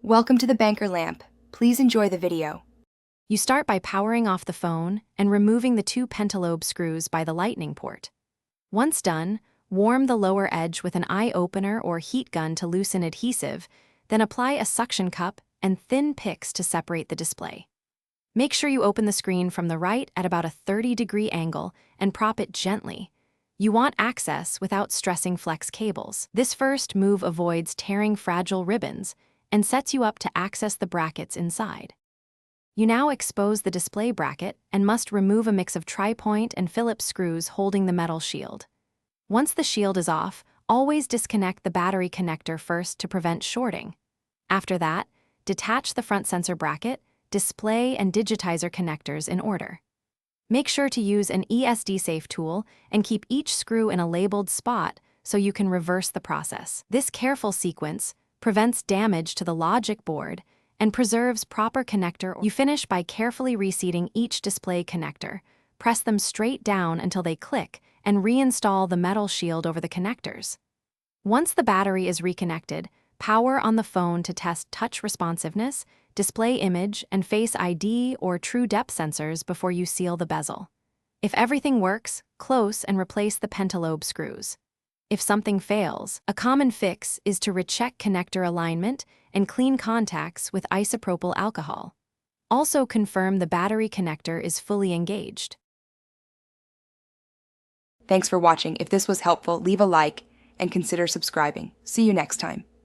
Welcome to the Banker lamp. Please enjoy the video. You start by powering off the phone and removing the two pentalobe screws by the lightning port. Once done, warm the lower edge with an eye opener or heat gun to loosen adhesive, then apply a suction cup and thin picks to separate the display. Make sure you open the screen from the right at about a 30-degree angle and prop it gently. You want access without stressing flex cables. This first move avoids tearing fragile ribbons and sets you up to access the brackets inside. You now expose the display bracket and must remove a mix of tri-point and Phillips screws holding the metal shield. Once the shield is off, always disconnect the battery connector first to prevent shorting. After that, detach the front sensor bracket, display and digitizer connectors in order. Make sure to use an ESD-safe tool and keep each screw in a labeled spot so you can reverse the process. This careful sequence prevents damage to the logic board and preserves proper connector. You finish by carefully reseating each display connector. Press them straight down until they click and reinstall the metal shield over the connectors. Once the battery is reconnected, power on the phone to test touch responsiveness, display image, and Face ID or true depth sensors before you seal the bezel. If everything works, close and replace the pentalobe screws. If something fails, a common fix is to recheck connector alignment and clean contacts with isopropyl alcohol. Also confirm the battery connector is fully engaged. Thanks for watching. If this was helpful, leave a like and consider subscribing. See you next time.